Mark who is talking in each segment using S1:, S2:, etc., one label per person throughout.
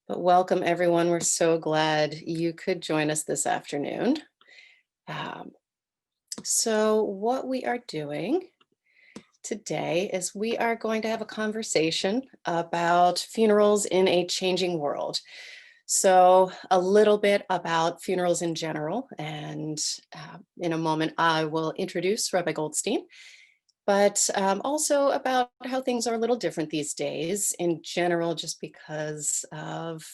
S1: But welcome, everyone. We're so glad you could join us this afternoon. So what we are doing today is we are going to have a conversation about funerals in a changing world. So a little bit about funerals in general, and in a moment I will introduce Rabbi Goldstein, but also about how things are a little different these days in general, just because of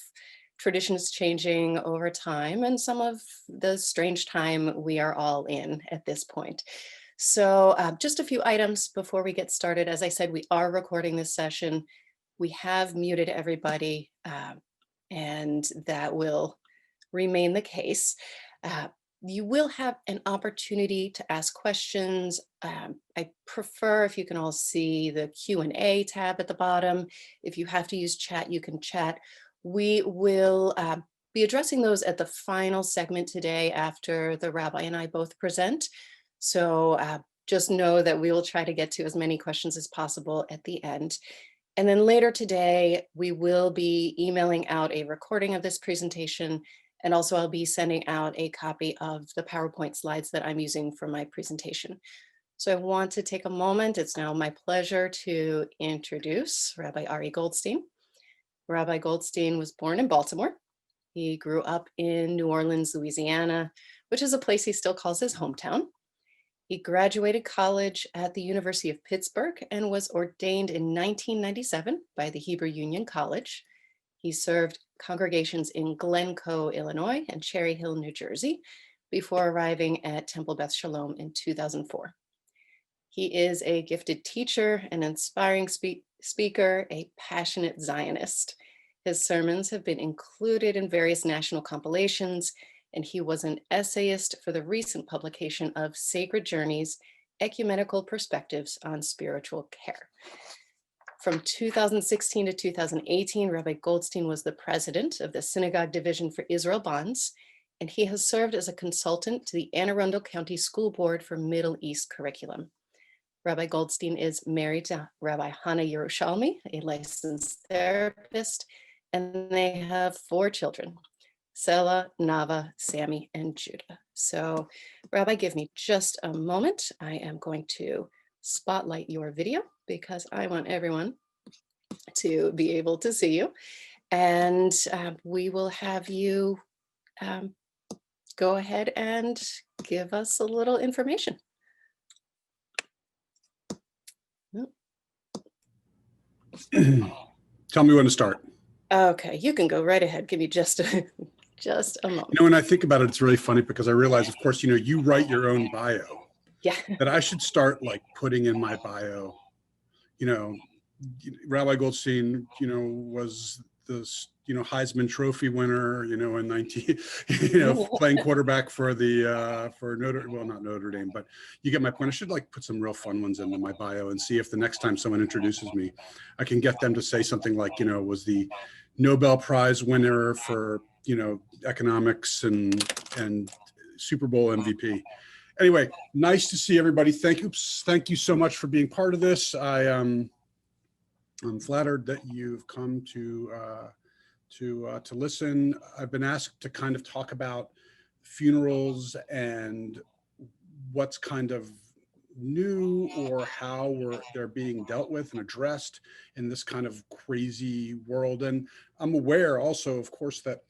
S1: traditions changing over time and some of the strange time we are all in at this point. So just a few items before we get started. As I said, we are recording this session. We have muted everybody, and that will remain the case. You will have an opportunity to ask questions. I prefer if you can all see the Q&A tab at the bottom. If you have to use chat, you can chat. We will be addressing those at the final segment today after the rabbi and I both present. So just know that we will try to get to as many questions as possible at the end. And then later today, we will be emailing out a recording of this presentation. And also I'll be sending out a copy of the PowerPoint slides that I'm using for my presentation. So I want to take a moment. It's now my pleasure to introduce Rabbi Ari Goldstein. Rabbi Goldstein was born in Baltimore. He grew up in New Orleans, Louisiana, which is a place he still calls his hometown. He graduated college at the University of Pittsburgh and was ordained in 1997 by the Hebrew Union College. He served congregations in Glencoe, Illinois, and Cherry Hill, New Jersey, before arriving at Temple Beth Shalom in 2004. He is a gifted teacher, an inspiring speaker, a passionate Zionist. His sermons have been included in various national compilations, and he was an essayist for the recent publication of Sacred Journeys, Ecumenical Perspectives on Spiritual Care. From 2016 to 2018, Rabbi Goldstein was the president of the Synagogue Division for Israel Bonds, and he has served as a consultant to the Anne Arundel County School Board for Middle East Curriculum. Rabbi Goldstein is married to Rabbi Hannah Yerushalmi, a licensed therapist, and they have 4 children, Sela, Nava, Sammy, and Judah. So, Rabbi, give me just a moment. I am going to spotlight your video because I want everyone to be able to see you. And we will have you go ahead and give us a little information.
S2: Tell me when to start.
S1: Okay, you can go right ahead. Give me just a moment.
S2: You know, when I think about it, it's really funny because I realize, of course, you write your own bio.
S1: Yeah.
S2: That I should start like putting in my bio, Rabbi Goldstein, was this, Heisman Trophy winner, in 19, playing quarterback for the, for not Notre Dame, but you get my point. I should like put some real fun ones into my bio and see if the next time someone introduces me, I can get them to say something like, was the Nobel Prize winner for, economics and Super Bowl MVP. Anyway, nice to see everybody. Thank you so much for being part of this. I'm flattered that you've come to listen. I've been asked to kind of talk about funerals and what's kind of new or how they're being dealt with and addressed in this kind of crazy world. And I'm aware also, of course, that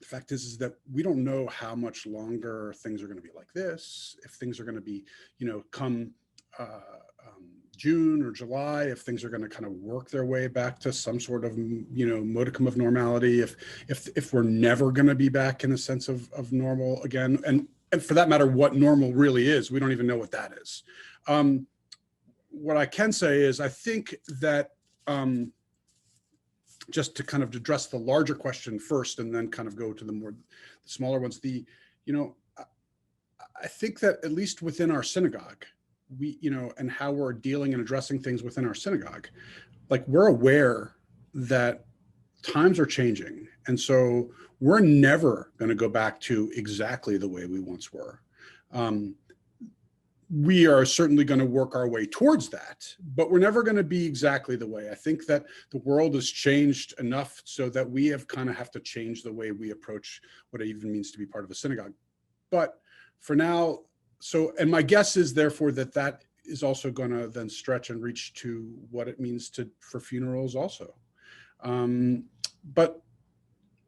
S2: the fact is that we don't know how much longer things are going to be like this, if things are going to be, come June or July, if things are going to kind of work their way back to some sort of, modicum of normality, if we're never going to be back in a sense of normal again. And for that matter, what normal really is, we don't even know what that is. What I can say is I think that just to kind of address the larger question first and then kind of go to the smaller ones, I think that at least within our synagogue, we, and how we're dealing and addressing things within our synagogue, like we're aware that times are changing. And so we're never going to go back to exactly the way we once were. we are certainly going to work our way towards that, but we're never going to be exactly the way. I think that the world has changed enough so that we have to change the way we approach what it even means to be part of a synagogue. But for now, and my guess is therefore that is also going to then stretch and reach to what it means for funerals also. But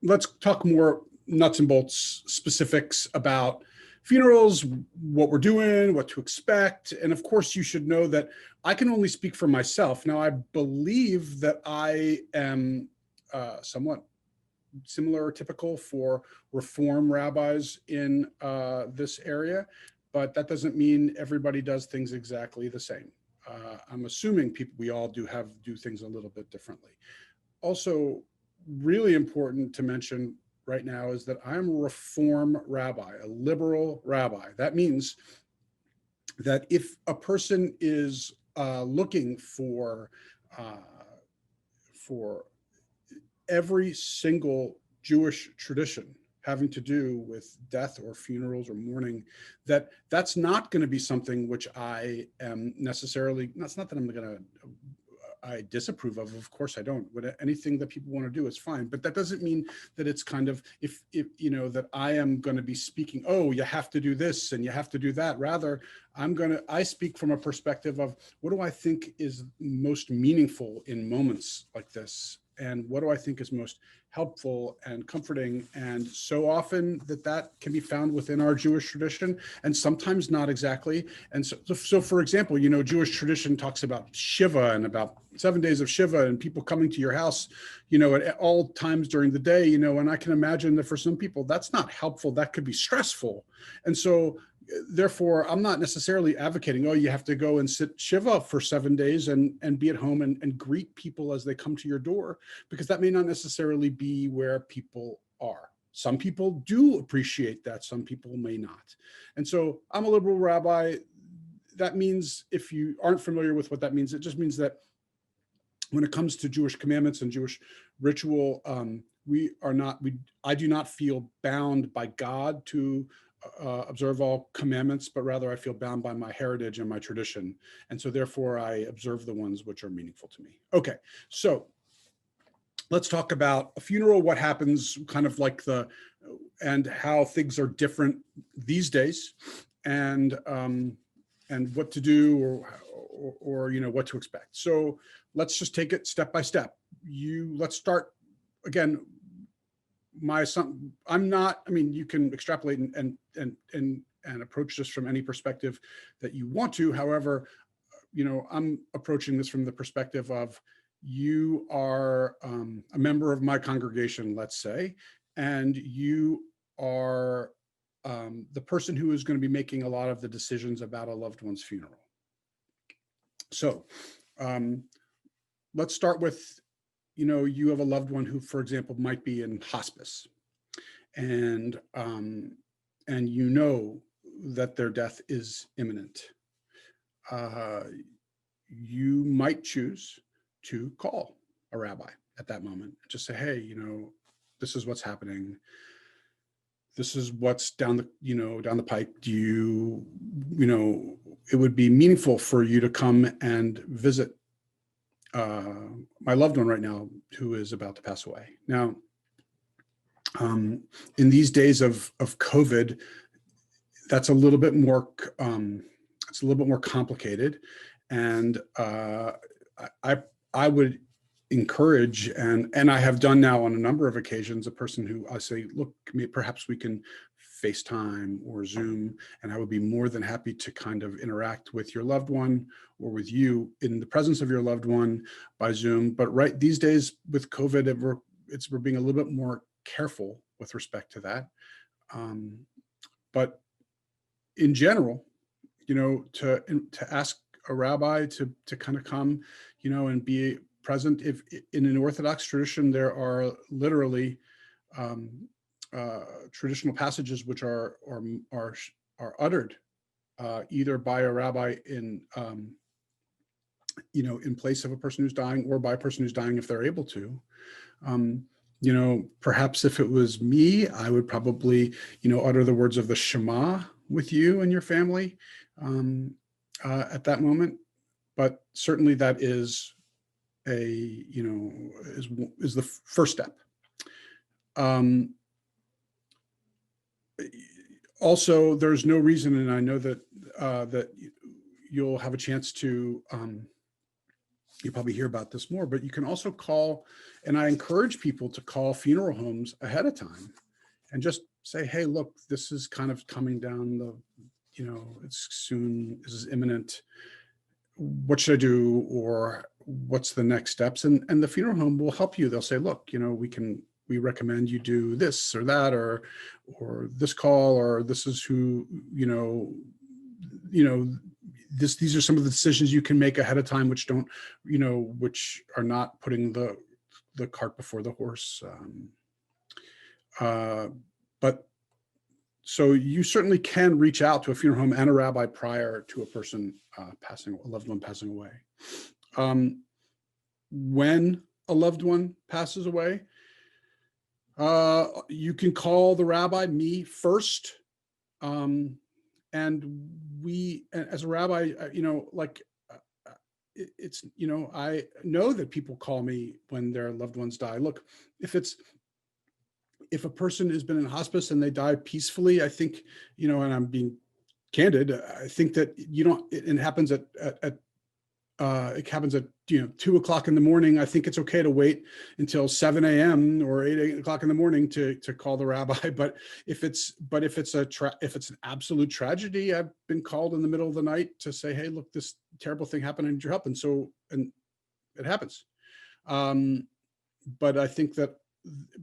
S2: let's talk more nuts and bolts specifics about funerals, what we're doing, what to expect. And of course, you should know that I can only speak for myself. Now, I believe that I am somewhat similar or typical for Reform rabbis in this area, but that doesn't mean everybody does things exactly the same. I'm assuming we all do things a little bit differently. Also, really important to mention right now is that I'm a Reform rabbi, a liberal rabbi. That means that if a person is looking for every single Jewish tradition having to do with death or funerals or mourning, that's not going to be something which I am necessarily, that's not that I'm going to, I disapprove of course I don't. Anything that people want to do is fine, but that doesn't mean that it's kind of, if that I am going to be speaking, oh, you have to do this and you have to do that. Rather, I speak from a perspective of what do I think is most meaningful in moments like this? And what do I think is most helpful and comforting? And so often that can be found within our Jewish tradition, and sometimes not exactly. And so for example, Jewish tradition talks about Shiva and about 7 days of Shiva and people coming to your house, at all times during the day, and I can imagine that for some people, that's not helpful. That could be stressful. And so therefore, I'm not necessarily advocating, oh, you have to go and sit Shiva for 7 days and be at home and greet people as they come to your door, because that may not necessarily be where people are. Some people do appreciate that, some people may not. And so I'm a liberal rabbi. That means, if you aren't familiar with what that means, it just means that when it comes to Jewish commandments and Jewish ritual, I do not feel bound by God to observe all commandments, but rather I feel bound by my heritage and my tradition. And so therefore I observe the ones which are meaningful to me. Okay, so let's talk about a funeral, what happens, kind of like and how things are different these days, and what to do or what to expect. So let's just take it step by step. Let's start again. You can extrapolate and approach this from any perspective that you want to. However, I'm approaching this from the perspective of, you are a member of my congregation, let's say, and you are the person who is going to be making a lot of the decisions about a loved one's funeral. So let's start with, you have a loved one who, for example, might be in hospice, and you know that their death is imminent. You might choose to call a rabbi at that moment, just say, hey, this is what's happening. This is what's down the pike. Do it would be meaningful for you to come and visit my loved one right now who is about to pass away. Now, in these days of COVID, that's a little bit more, it's a little bit more complicated. And I would encourage, and I have done now on a number of occasions, a person who I say, look, perhaps we can FaceTime or Zoom, and I would be more than happy to kind of interact with your loved one or with you in the presence of your loved one by Zoom. But right these days with COVID, we're being a little bit more careful with respect to that. But in general, to ask a rabbi to kind of come, and be present. If in an Orthodox tradition, there are literally traditional passages which are uttered either by a rabbi in place of a person who's dying, or by a person who's dying if they're able to. Perhaps if it was me, I would probably utter the words of the Shema with you and your family. at that moment. But certainly that is is the first step. Also, there's no reason, and I know that that you'll have a chance to, you'll probably hear about this more, but you can also call, and I encourage people to call funeral homes ahead of time and just say, hey, look, this is kind of coming down the, it's soon, this is imminent. What should I do? Or what's the next steps? And the funeral home will help you. They'll say, look, we recommend you do this or that, or this call, or this is who, these are some of the decisions you can make ahead of time, which don't, which are not putting the cart before the horse. But so you certainly can reach out to a funeral home and a rabbi prior to a person a loved one passing away. When a loved one passes away, you can call the rabbi, me first. And we, as a rabbi, it's, I know that people call me when their loved ones die. Look, if a person has been in hospice and they die peacefully, I think, and I'm being candid, I think that it happens at 2 o'clock in the morning. I think it's okay to wait until 7 a.m. or 8 o'clock in the morning to call the rabbi. But if it's an absolute tragedy, I've been called in the middle of the night to say, hey, look, this terrible thing happened, I need your help. And it happens. But I think that,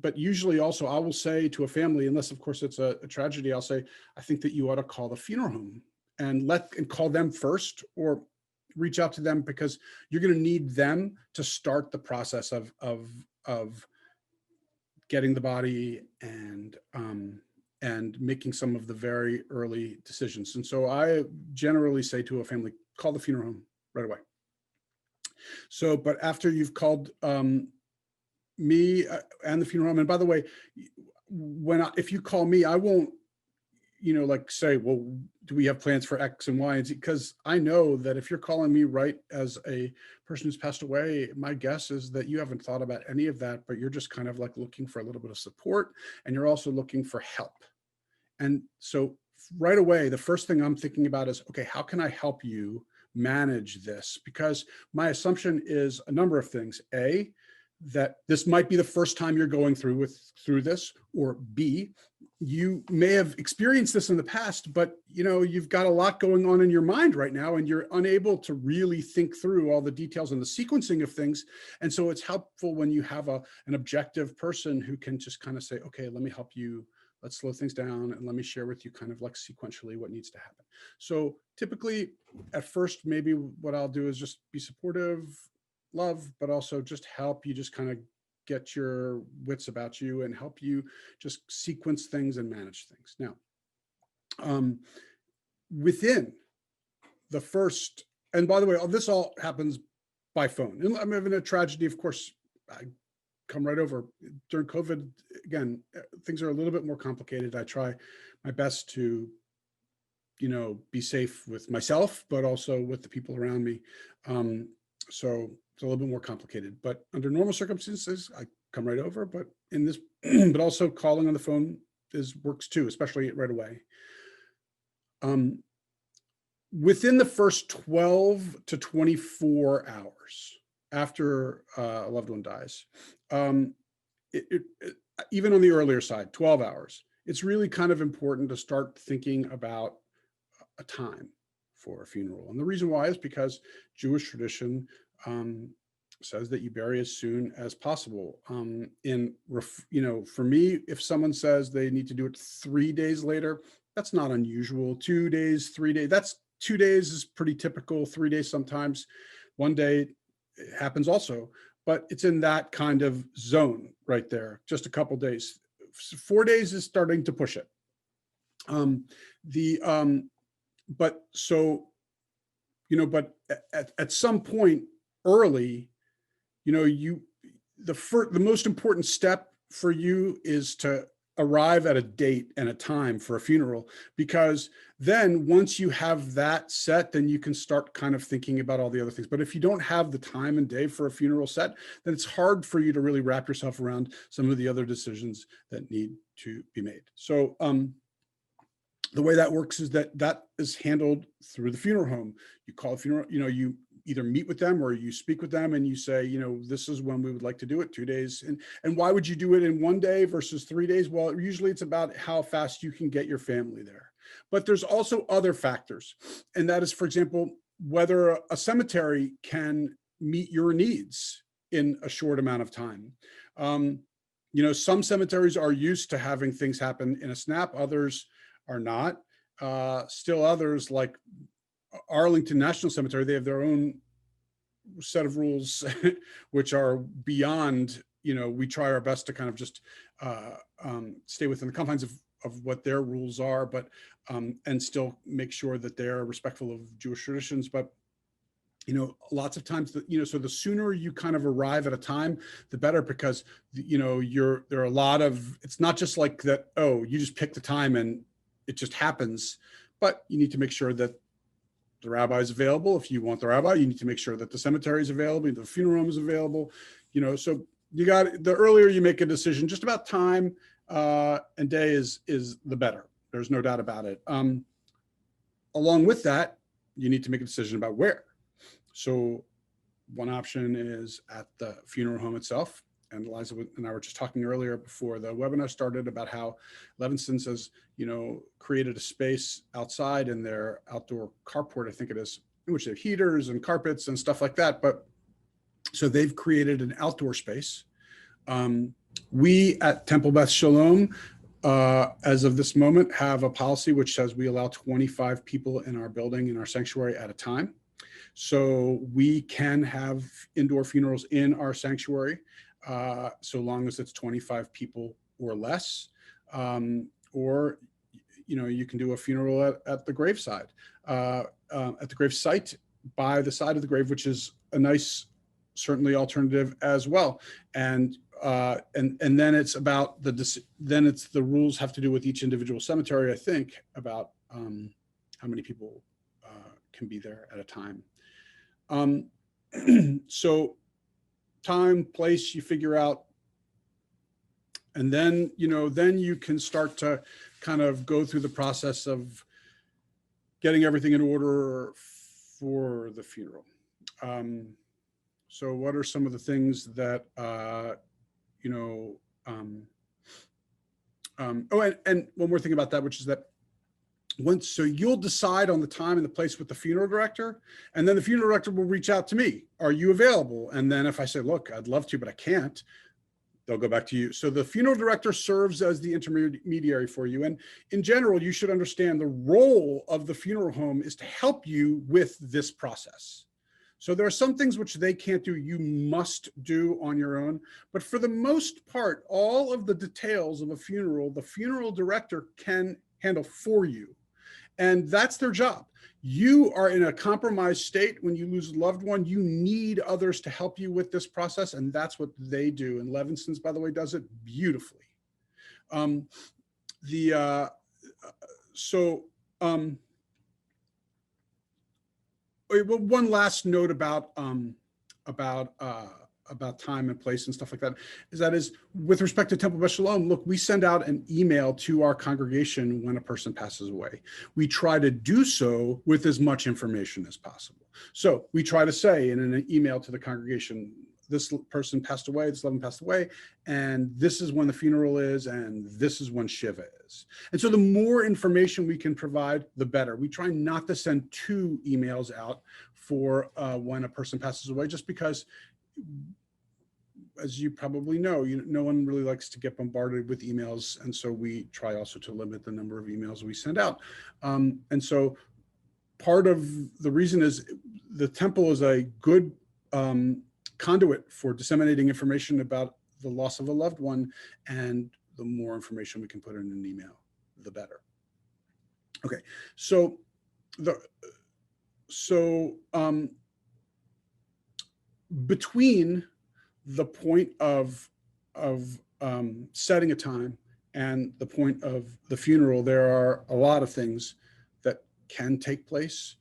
S2: but usually also I will say to a family, unless of course it's a tragedy, I'll say, I think that you ought to call the funeral home and call them first, or reach out to them, because you're going to need them to start the process of getting the body and making some of the very early decisions. And so I generally say to a family, call the funeral home right away. So, but after you've called me and the funeral home, and by the way, if you call me, I won't, say, well, do we have plans for X and Y and Z? Because I know that if you're calling me right as a person who's passed away, my guess is that you haven't thought about any of that, but you're just kind of like looking for a little bit of support, and you're also looking for help. And so right away, the first thing I'm thinking about is, okay, how can I help you manage this? Because my assumption is a number of things. A, that this might be the first time you're going through this, or B, you may have experienced this in the past, but you've got a lot going on in your mind right now, and you're unable to really think through all the details and the sequencing of things. And so it's helpful when you have an objective person who can just kind of say, okay, let me help you. Let's slow things down, and let me share with you kind of like sequentially what needs to happen. So typically at first, maybe what I'll do is just be supportive, love, but also just help you just kind of get your wits about you and help you just sequence things and manage things. Now, within the first, and by the way, this all happens by phone. And I'm having a tragedy, of course, I come right over. During COVID, again, things are a little bit more complicated. I try my best to, be safe with myself, but also with the people around me. So it's a little bit more complicated, but under normal circumstances, I come right over. But in this, but also calling on the phone works too, especially right away. Within the first 12 to 24 hours after a loved one dies, even on the earlier side, 12 hours, it's really kind of important to start thinking about a time for a funeral. And the reason why is because Jewish tradition says that you bury as soon as possible. For me, if someone says they need to do it 3 days later, that's not unusual. 2 days, 3 days, 2 days is pretty typical. 3 days sometimes. 1 day happens also, but it's in that kind of zone right there, just a couple days. 4 days is starting to push it. But at some point early, the most important step for you is to arrive at a date and a time for a funeral, because then once you have that set, then you can start kind of thinking about all the other things. But if you don't have the time and day for a funeral set, then it's hard for you to really wrap yourself around some of the other decisions that need to be made. So the way that works is that is handled through the funeral home. You call a funeral, you either meet with them or you speak with them and you say, this is when we would like to do it, 2 days. And why would you do it in 1 day versus 3 days? Well, usually it's about how fast you can get your family there. But there's also other factors. And that is, for example, whether a cemetery can meet your needs in a short amount of time. Some cemeteries are used to having things happen in a snap, others are not. Still others, like Arlington National Cemetery, they have their own set of rules, which are beyond, we try our best to kind of just stay within the confines of what their rules are, but and still make sure that they're respectful of Jewish traditions. But lots of times, so the sooner you kind of arrive at a time, the better, because there are a lot of, it's not just like that, oh, you just pick the time and it just happens, but you need to make sure that the rabbi is available. If you want the rabbi, you need to make sure that the cemetery is available, the funeral home is available, so you got, the earlier you make a decision just about time and day is the better. There's no doubt about it. Along with that, you need to make a decision about where. So one option is at the funeral home itself. And Eliza and I were just talking earlier before the webinar started about how Levinson has, created a space outside in their outdoor carport, I think it is, in which they have heaters and carpets and stuff like that. But so they've created an outdoor space. We at Temple Beth Shalom, as of this moment, have a policy which says we allow 25 people in our building, in our sanctuary at a time. So we can have indoor funerals in our sanctuary, so long as it's 25 people or less, or you can do a funeral at the graveside, at the grave site by the side of the grave, which is a nice, certainly alternative as well. And then it's about then it's the rules have to do with each individual cemetery, I think, about how many people can be there at a time. So time, place, you figure out, and then then you can start to kind of go through the process of getting everything in order for the funeral. So what are some of the things that and one more thing about that, which is that so you'll decide on the time and the place with the funeral director, and then the funeral director will reach out to me. Are you available? And then if I say, look, I'd love to, but I can't, they'll go back to you. So the funeral director serves as the intermediary for you. And in general, you should understand the role of the funeral home is to help you with this process. So there are some things which they can't do, you must do on your own. But for the most part, all of the details of a funeral, the funeral director can handle for you. And that's their job. You are in a compromised state when you lose a loved one. You need others to help you with this process, and that's what they do. And Levinson's, by the way, does it beautifully. One last note about time and place and stuff like that is with respect to Temple Beth Shalom, look, we send out an email to our congregation when a person passes away. We try to do so with as much information as possible. So we try to say in an email to the congregation, this person passed away, this loved one passed away, and this is when the funeral is, and this is when Shiva is. And so the more information we can provide, the better. We try not to send 2 emails out for when a person passes away, just because, as you probably know, no one really likes to get bombarded with emails. And so we try also to limit the number of emails we send out. And so part of the reason is the temple is a good conduit for disseminating information about the loss of a loved one. And the more information we can put in an email, the better. Okay, so between the point of setting a time and the point of the funeral, there are a lot of things that can take place.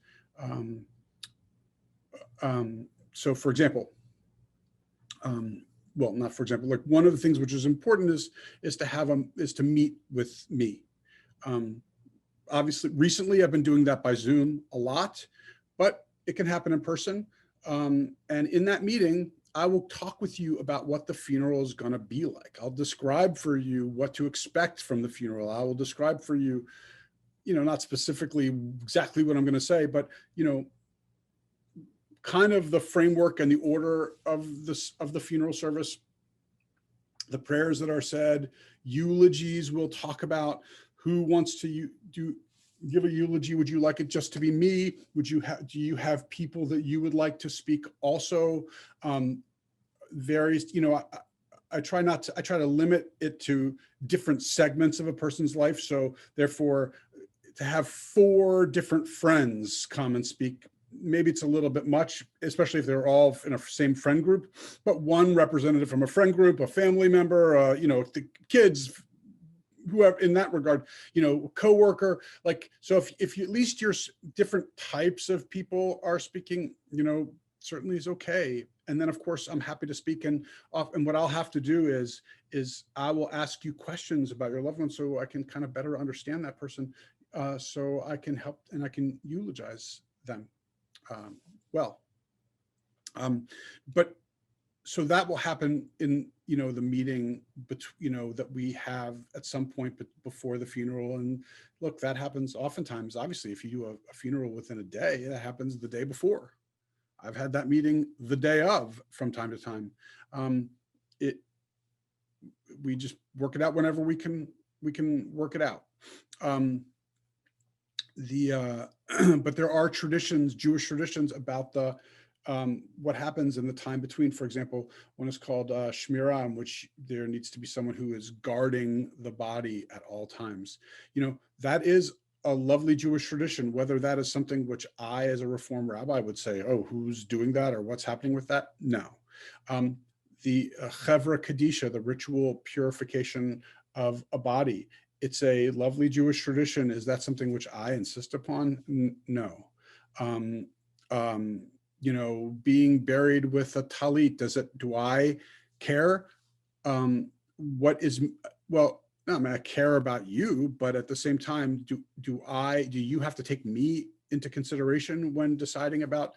S2: So for example, well, not for example, like one of the things which is important is to meet with me. Obviously, recently I've been doing that by Zoom a lot, but it can happen in person. And in that meeting, I will talk with you about what the funeral is going to be like. I'll describe for you what to expect from the funeral. I will describe for you, not specifically exactly what I'm going to say, but, kind of the framework and the order of the funeral service, the prayers that are said, eulogies. We'll talk about who wants to give a eulogy. Would you like it just to be me? Do you have people that you would like to speak also? Various, I try to limit it to different segments of a person's life. So therefore, to have 4 different friends come and speak, maybe it's a little bit much, especially if they're all in a same friend group, but one representative from a friend group, a family member, the kids, whoever in that regard, coworker, like, so if you, at least your different types of people are speaking, certainly is okay. And then of course I'm happy to speak, and what I'll have to do is I will ask you questions about your loved one so I can kind of better understand that person, so I can help and I can eulogize them well. But so that will happen in, the meeting, that we have at some point before the funeral. And look, that happens oftentimes. Obviously, if you do a funeral within a day, that happens the day before. I've had that meeting the day of from time to time. We just work it out whenever we can work it out. But there are traditions, Jewish traditions, about what happens in the time between. For example, one is called Shmirah, in which there needs to be someone who is guarding the body at all times. That is a lovely Jewish tradition. Whether that is something which I, as a Reform rabbi, would say, oh, who's doing that or what's happening with that? No. The Chevra Kadisha, the ritual purification of a body, it's a lovely Jewish tradition. Is that something which I insist upon? No. Being buried with a talit, do I care? I care about you, but at the same time, do you have to take me into consideration when deciding about,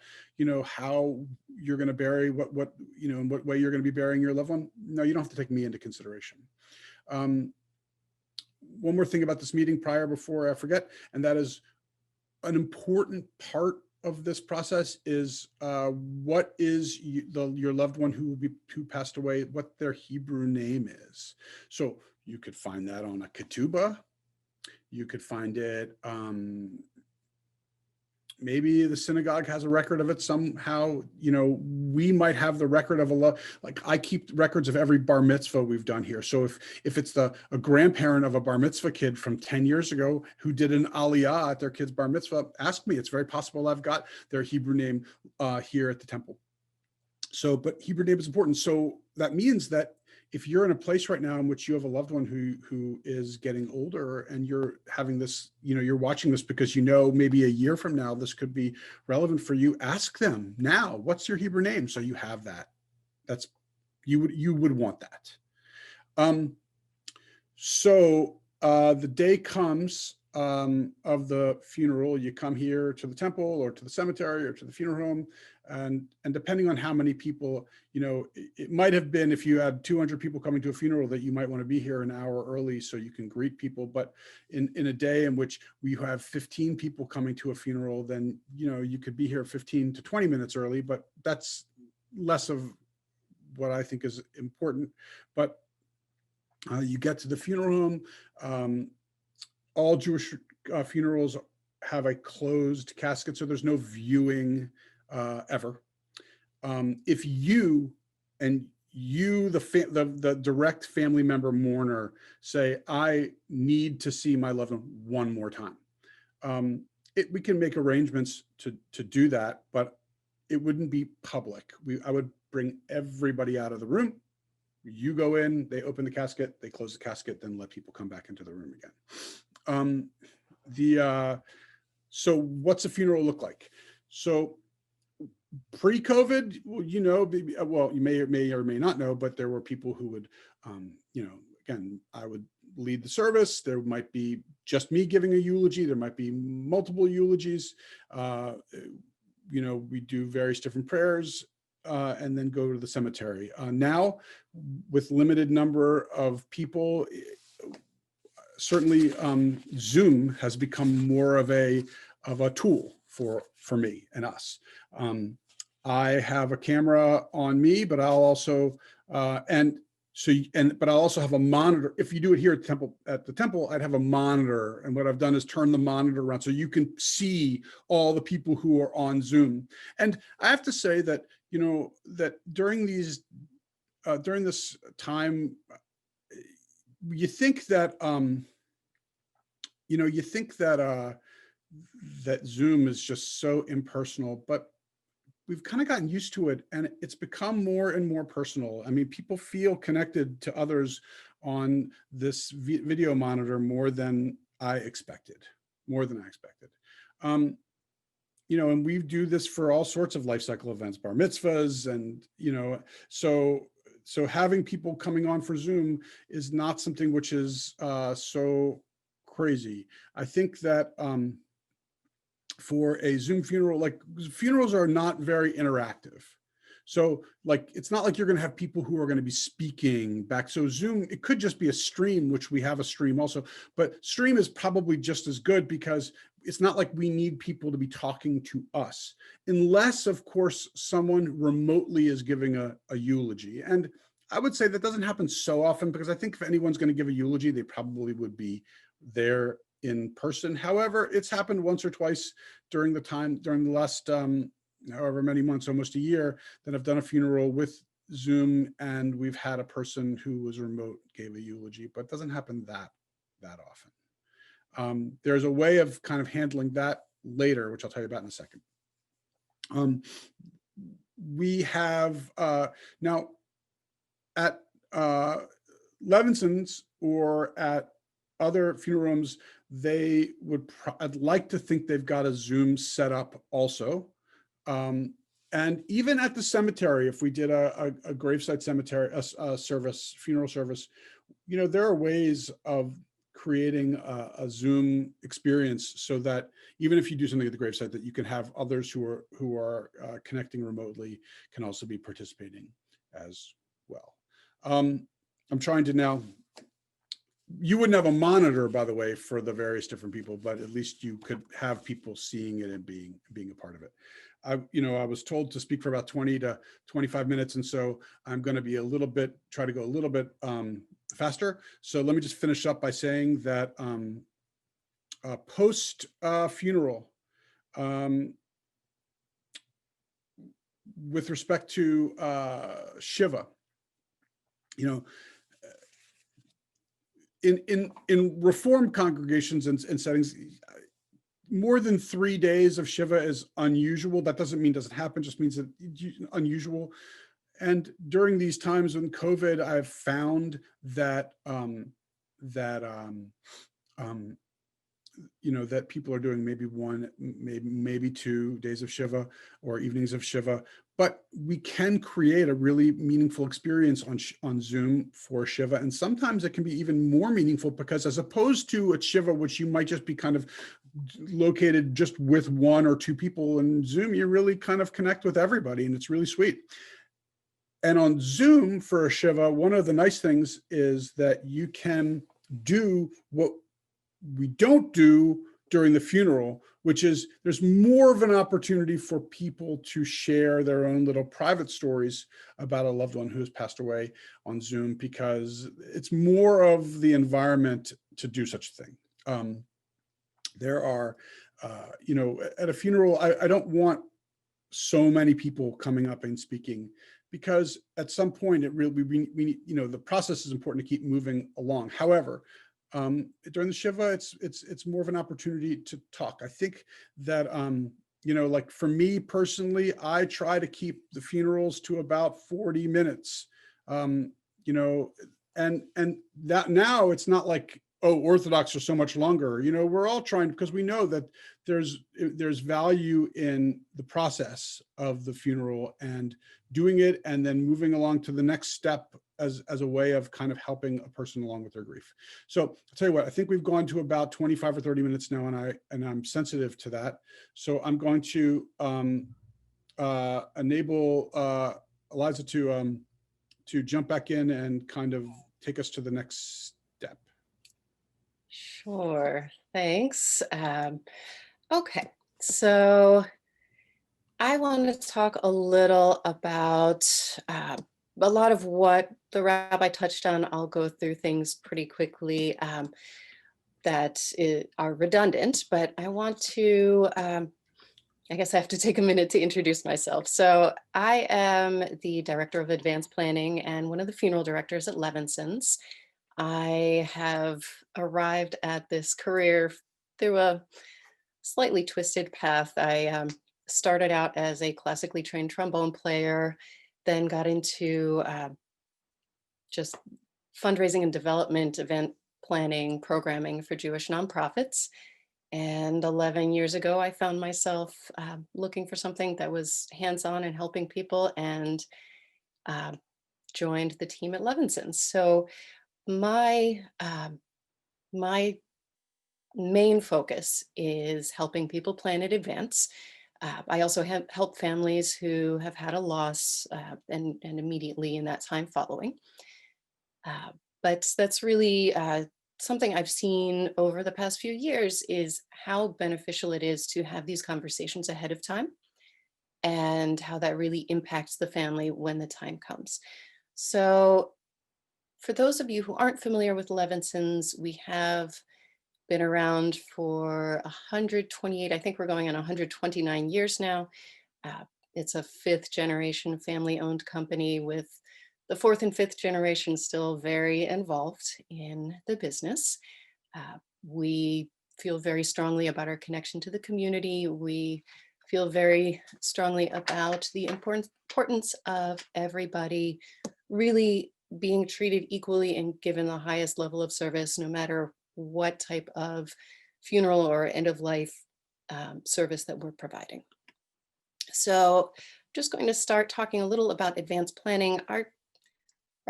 S2: how you're going to bury in what way you're going to be burying your loved one? No, you don't have to take me into consideration. One more thing about this meeting before I forget, and that is an important part of this process is what is your loved one who passed away, what their Hebrew name is. So you could find that on a ketubah. You could find it, maybe the synagogue has a record of it somehow. We might have the record of like I keep records of every bar mitzvah we've done here. So if it's a grandparent of a bar mitzvah kid from 10 years ago who did an aliyah at their kid's bar mitzvah, ask me. It's very possible I've got their Hebrew name here at the temple. So, but Hebrew name is important. So that means that if you're in a place right now in which you have a loved one who is getting older, and you're having this, you're watching this because maybe a year from now this could be relevant for you, ask them now, what's your Hebrew name? So you have that. You would want that. So the day comes of the funeral. You come here to the temple or to the cemetery or to the funeral home, and depending on how many people, it might have been, if you had 200 people coming to a funeral, that you might want to be here an hour early so you can greet people. But in a day in which we have 15 people coming to a funeral, then you could be here 15 to 20 minutes early, but that's less of what I think is important. But you get to the funeral home. All Jewish funerals have a closed casket, so there's no viewing ever. If you the direct family member mourner, say, I need to see my loved one one more time, we can make arrangements to do that, but it wouldn't be public. I would bring everybody out of the room. You go in, they open the casket, they close the casket, then let people come back into the room again. So what's a funeral look like? So pre-COVID, well, you may or may not know, but there were people who would, again, I would lead the service. There might be just me giving a eulogy. There might be multiple eulogies. We do various different prayers and then go to the cemetery. Now, with limited number of people, certainly Zoom has become more of a tool for me and us. I have a camera on me, but I'll also but I'll also have a monitor. If you do it here at the temple, I'd have a monitor, and what I've done is turn the monitor around so you can see all the people who are on Zoom. And I have to say that that during this time, you think that that Zoom is just so impersonal, but we've kind of gotten used to it, and it's become more and more personal. I mean, people feel connected to others on this video monitor more than I expected. And we do this for all sorts of life cycle events, bar mitzvahs, and so having people coming on for Zoom is not something which is so crazy. I think that for a Zoom funeral, like funerals are not very interactive. So like, it's not like you're going to have people who are going to be speaking back. So Zoom, it could just be a stream, which we have a stream also, but stream is probably just as good because it's not like we need people to be talking to us, unless of course someone remotely is giving a eulogy. And I would say that doesn't happen so often, because I think if anyone's going to give a eulogy, they probably would be there in person. However, it's happened once or twice during the last however many months, almost a year, that I've done a funeral with Zoom, and we've had a person who was remote gave a eulogy, but it doesn't happen that often. There's a way of kind of handling that later, which I'll tell you about in a second. We have now at Levinson's or at other funeral homes, they would, I'd like to think they've got a Zoom set up also. And even at the cemetery, if we did a gravesite cemetery, a service, funeral service, there are ways of creating a Zoom experience so that even if you do something at the gravesite, that you can have others who are connecting remotely can also be participating as well. I'm trying to now, you wouldn't have a monitor, by the way, for the various different people, but at least you could have people seeing it and being a part of it. I was told to speak for about 20 to 25 minutes. And so I'm going to try to go a little bit faster. So let me just finish up by saying that post funeral, with respect to Shiva, in Reformed congregations and settings, more than 3 days of Shiva is unusual. That doesn't mean it doesn't happen, just means that it's unusual. And during these times in COVID, I've found that that people are doing maybe one, maybe 2 days of Shiva or evenings of Shiva, but we can create a really meaningful experience on Zoom for Shiva. And sometimes it can be even more meaningful, because as opposed to a Shiva, which you might just be kind of located just with 1 or 2 people, in Zoom, you really kind of connect with everybody, and it's really sweet. And on Zoom for a Shiva, one of the nice things is that you can do what we don't do during the funeral, which is there's more of an opportunity for people to share their own little private stories about a loved one who has passed away on Zoom, because it's more of the environment to do such a thing. There are, at a funeral, I don't want so many people coming up and speaking, because at some point it really, we need, the process is important to keep moving along. However, during the Shiva, it's more of an opportunity to talk. I think that, like for me personally, I try to keep the funerals to about 40 minutes. you know, and that now it's not like, oh, Orthodox are so much longer. You know, we're all trying, because we know that there's value in the process of the funeral and doing it and then moving along to the next step as a way of kind of helping a person along with their grief. So I'll tell you what, I think we've gone to about 25 or 30 minutes now, and I'm sensitive to that. So I'm going to enable Eliza to jump back in and kind of take us to the next step.
S1: Sure, thanks. Okay, so I want to talk a little about a lot of what the rabbi touched on. I'll go through things pretty quickly are redundant, but I want to, I guess I have to take a minute to introduce myself. So I am the director of advanced planning and one of the funeral directors at Levinson's. I have arrived at this career through a slightly twisted path. I started out as a classically trained trombone player, then got into just fundraising and development, event planning, programming for Jewish nonprofits. And 11 years ago, I found myself looking for something that was hands-on and helping people, and joined the team at Levinson. So my my main focus is helping people plan in advance. I also help families who have had a loss and immediately in that time following. But that's really something I've seen over the past few years, is how beneficial it is to have these conversations ahead of time and how that really impacts the family when the time comes. So for those of you who aren't familiar with Levinson's, we have been around for 128, I think we're going on 129 years now. It's a fifth generation family owned company, with the fourth and fifth generation still very involved in the business. We feel very strongly about our connection to the community. We feel very strongly about the importance of everybody really being treated equally and given the highest level of service, no matter what type of funeral or end of life service that we're providing. So I'm just going to start talking a little about advanced planning. Our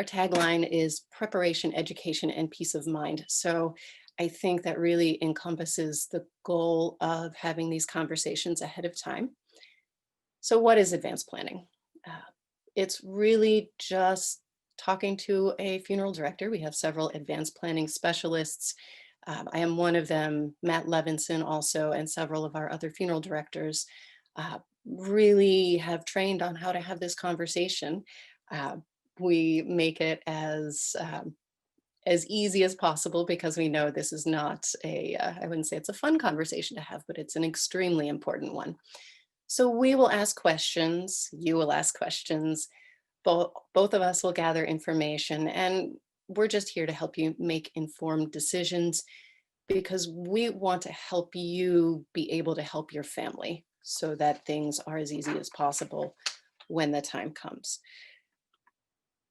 S1: tagline is preparation, education, and peace of mind. So I think that really encompasses the goal of having these conversations ahead of time. So what is advanced planning? It's really just talking to a funeral director. We have several advanced planning specialists. I am one of them, Matt Levinson also, and several of our other funeral directors really have trained on how to have this conversation. We make it as easy as possible, because we know this is not I wouldn't say it's a fun conversation to have, but it's an extremely important one. So we will ask questions, you will ask questions, both of us will gather information, and we're just here to help you make informed decisions, because we want to help you be able to help your family so that things are as easy as possible when the time comes.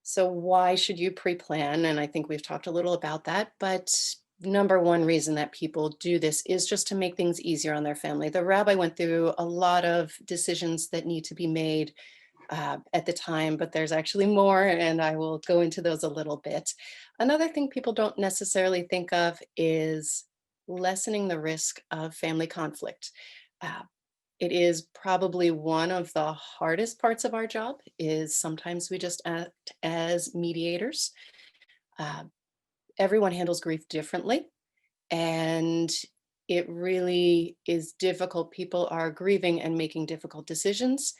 S1: So why should you pre-plan? And I think we've talked a little about that, but number one reason that people do this is just to make things easier on their family. The rabbi went through a lot of decisions that need to be made at the time, but there's actually more, and I will go into those a little bit. Another thing people don't necessarily think of is lessening the risk of family conflict. It is probably one of the hardest parts of our job, is sometimes we just act as mediators. Everyone handles grief differently, and it really is difficult. People are grieving and making difficult decisions,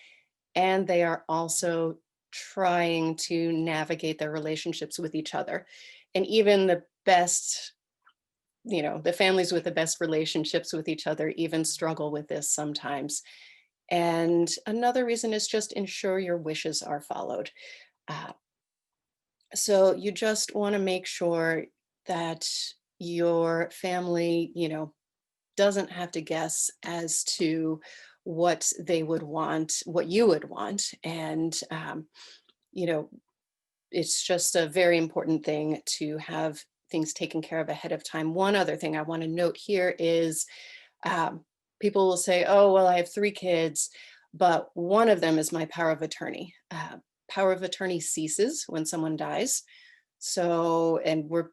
S1: and they are also trying to navigate their relationships with each other. And even the best, the families with the best relationships with each other even struggle with this sometimes. And another reason is just ensure your wishes are followed. So you just want to make sure that your family, doesn't have to guess as to what they would want, what you would want. And, it's just a very important thing to have things taken care of ahead of time. One other thing I want to note here is people will say, oh, well, I have 3 kids, but one of them is my power of attorney. Power of attorney ceases when someone dies. So, and we're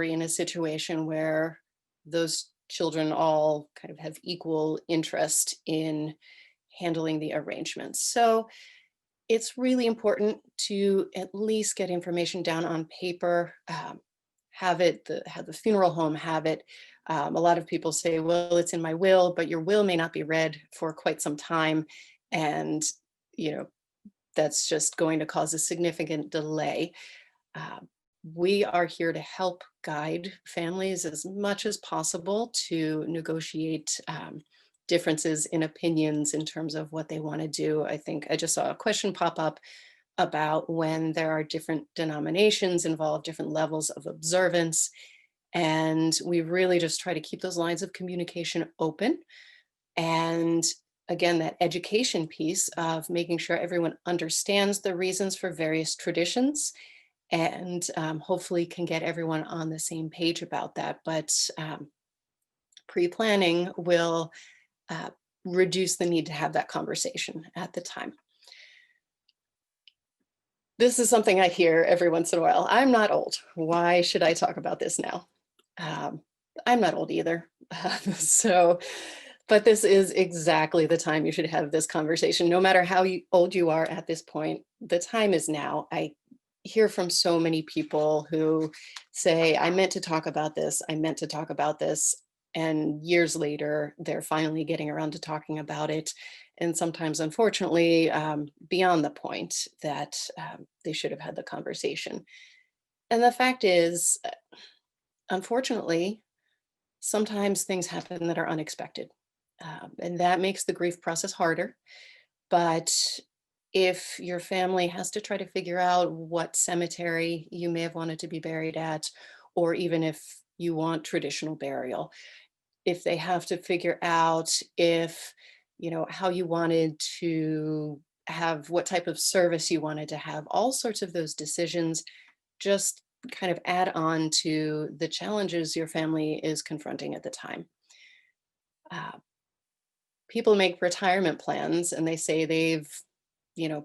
S1: in a situation where those children all kind of have equal interest in handling the arrangements. So it's really important to at least get information down on paper, have the funeral home have it. A lot of people say, well, it's in my will, but your will may not be read for quite some time. And, you know, that's just going to cause a significant delay. Uh, we are here to help guide families as much as possible to negotiate differences in opinions in terms of what they want to do. I think I just saw a question pop up about when there are different denominations involved, different levels of observance. And we really just try to keep those lines of communication open. And again, that education piece of making sure everyone understands the reasons for various traditions and hopefully can get everyone on the same page about that. But pre-planning will reduce the need to have that conversation at the time. This is something I hear every once in a while. I'm not old. Why should I talk about this now? I'm not old either. But this is exactly the time you should have this conversation. No matter how old you are at this point, the time is now. I hear from so many people who say, I meant to talk about this. I meant to talk about this. And years later, they're finally getting around to talking about it. And sometimes, unfortunately, beyond the point that they should have had the conversation. And the fact is, unfortunately, sometimes things happen that are unexpected. And that makes the grief process harder. But if your family has to try to figure out what cemetery you may have wanted to be buried at, or even if you want traditional burial, if they have to figure out if, how you wanted to have, what type of service you wanted to have, all sorts of those decisions just kind of add on to the challenges your family is confronting at the time. People make retirement plans and they say they've,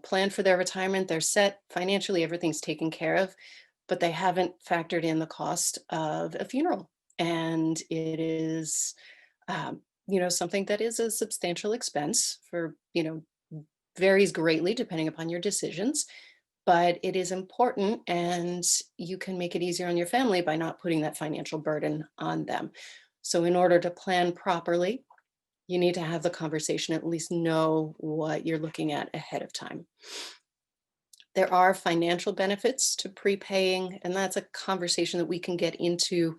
S1: planned for their retirement, they're set financially, everything's taken care of, but they haven't factored in the cost of a funeral. And it is, something that is a substantial expense for, varies greatly depending upon your decisions, but it is important and you can make it easier on your family by not putting that financial burden on them. So in order to plan properly, you need to have the conversation, at least know what you're looking at ahead of time. There are financial benefits to prepaying, and that's a conversation that we can get into.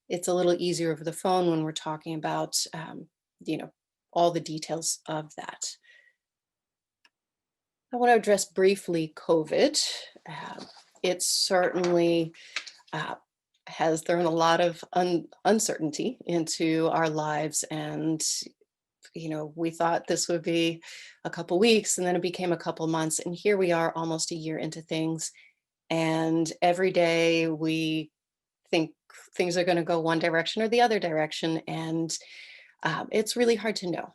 S1: It's a little easier over the phone when we're talking about, all the details of that. I want to address briefly COVID. It certainly has thrown a lot of uncertainty into our lives, and we thought this would be a couple weeks and then it became a couple months. And here we are almost a year into things. And every day we think things are going to go one direction or the other direction. And it's really hard to know.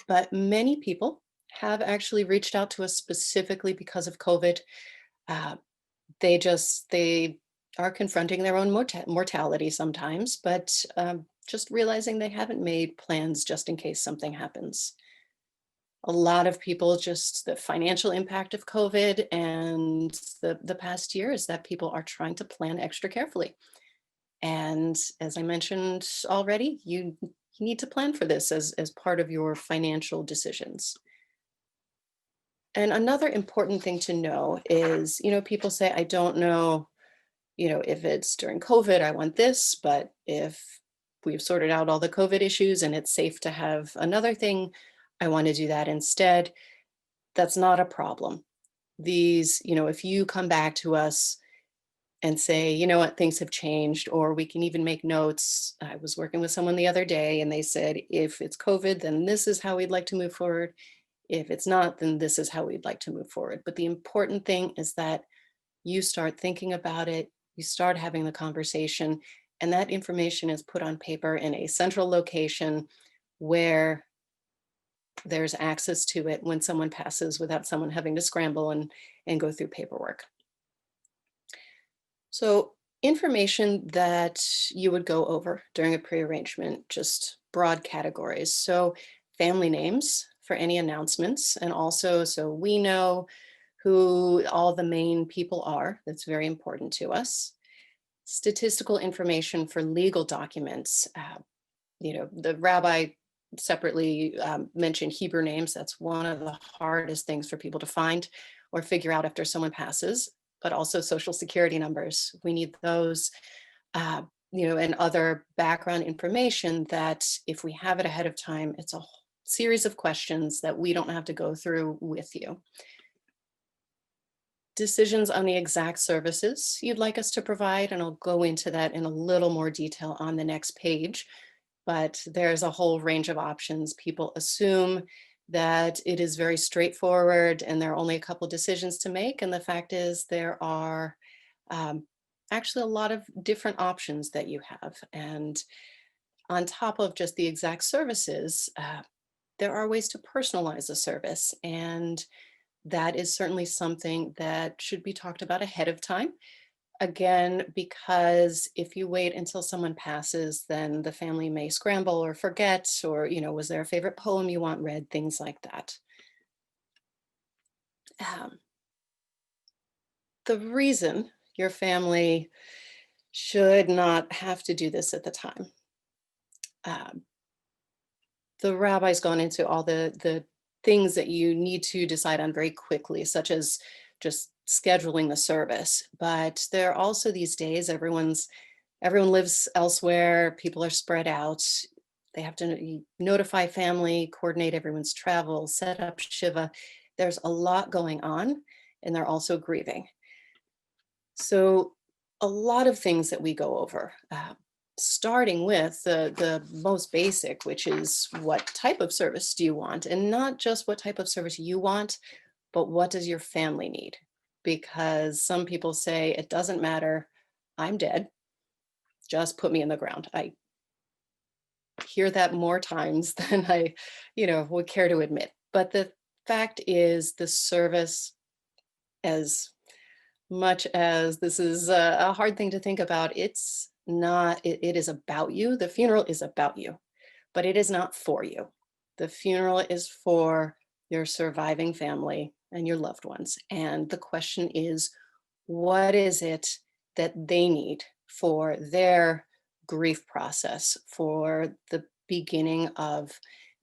S1: But many people have actually reached out to us specifically because of COVID. They are confronting their own mortality sometimes, but just realizing they haven't made plans just in case something happens. A lot of people, just the financial impact of COVID and the past year is that people are trying to plan extra carefully. And as I mentioned already, you need to plan for this as part of your financial decisions. And another important thing to know is, people say, I don't know, if it's during COVID, I want this, but if we've sorted out all the COVID issues and it's safe to have another thing, I want to do that instead. That's not a problem. These, if you come back to us and say, you know what, things have changed, or we can even make notes. I was working with someone the other day and they said, if it's COVID, then this is how we'd like to move forward. If it's not, then this is how we'd like to move forward. But the important thing is that you start thinking about it, you start having the conversation, and that information is put on paper in a central location where there's access to it when someone passes without someone having to scramble and go through paperwork. So information that you would go over during a pre-arrangement, just broad categories. So family names for any announcements, and also so we know who all the main people are. That's very important to us. Statistical information for legal documents. The rabbi separately mentioned Hebrew names. That's one of the hardest things for people to find or figure out after someone passes, but also social security numbers. We need those, and other background information that if we have it ahead of time, it's a series of questions that we don't have to go through with you. Decisions on the exact services you'd like us to provide, and I'll go into that in a little more detail on the next page. But there's a whole range of options. People assume that it is very straightforward and there are only a couple decisions to make. And the fact is there are actually a lot of different options that you have. And on top of just the exact services, there are ways to personalize a service. And that is certainly something that should be talked about ahead of time. Again, because if you wait until someone passes, then the family may scramble or forget, or, was there a favorite poem you want read, things like that. The reason your family should not have to do this at the time. The rabbi's gone into all the things that you need to decide on very quickly, such as just scheduling the service. But there are also these days, everyone lives elsewhere, people are spread out. They have to notify family, coordinate everyone's travel, set up Shiva. There's a lot going on, and they're also grieving. So a lot of things that we go over, starting with the most basic, which is what type of service do you want? And not just what type of service you want, but what does your family need? Because some people say, it doesn't matter, I'm dead, just put me in the ground. I hear that more times than I, would care to admit. But the fact is, the service, as much as this is a hard thing to think about, it's not, it is about you. The funeral is about you, but it is not for you. The funeral is for your surviving family and your loved ones. And the question is, what is it that they need for their grief process, for the beginning of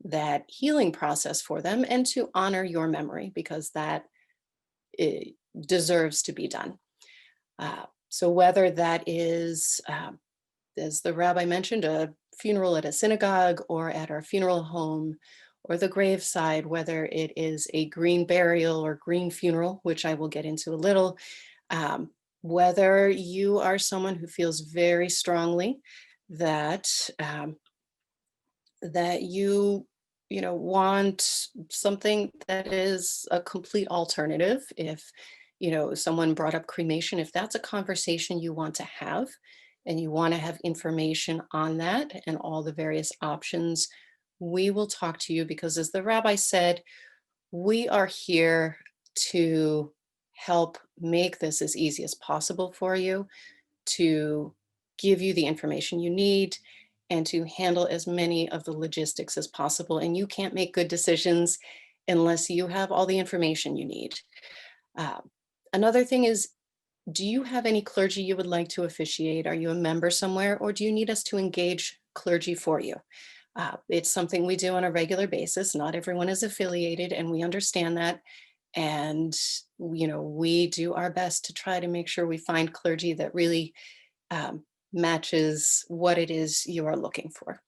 S1: that healing process for them, and to honor your memory, because that deserves to be done. So whether that is, as the rabbi mentioned, a funeral at a synagogue or at our funeral home, or the graveside, whether it is a green burial or green funeral, which I will get into a little, whether you are someone who feels very strongly that that you want something that is a complete alternative. If someone brought up cremation, if that's a conversation you want to have and you want to have information on that and all the various options, we will talk to you, because as the rabbi said, we are here to help make this as easy as possible for you, to give you the information you need, and to handle as many of the logistics as possible. And you can't make good decisions unless you have all the information you need. Another thing is, do you have any clergy you would like to officiate? Are you a member somewhere, or do you need us to engage clergy for you? It's something we do on a regular basis. Not everyone is affiliated, and we understand that. And, we do our best to try to make sure we find clergy that really matches what it is you are looking for.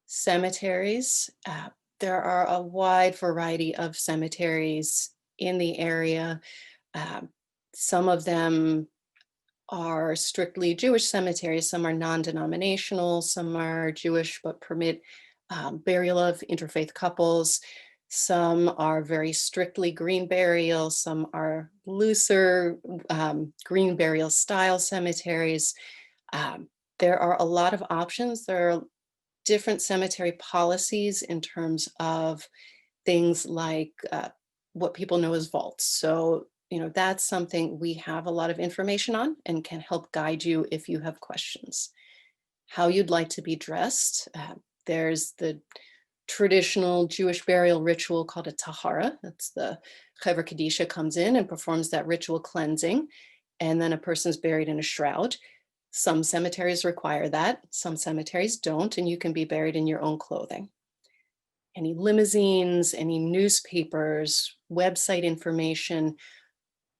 S1: Cemeteries. There are a wide variety of cemeteries in the area. Some of them are strictly Jewish cemeteries. Some are non-denominational. Some are Jewish but permit burial of interfaith couples. Some are very strictly green burial, some are looser green burial style cemeteries. Um, there are a lot of options. There are different cemetery policies in terms of things like what people know as vaults. So, that's something we have a lot of information on and can help guide you if you have questions. How you'd like to be dressed. There's the traditional Jewish burial ritual called a tahara. That's the Chaver Kadisha comes in and performs that ritual cleansing, and then a person's buried in a shroud. Some cemeteries require that, some cemeteries don't, and you can be buried in your own clothing. Any limousines, any newspapers, website information.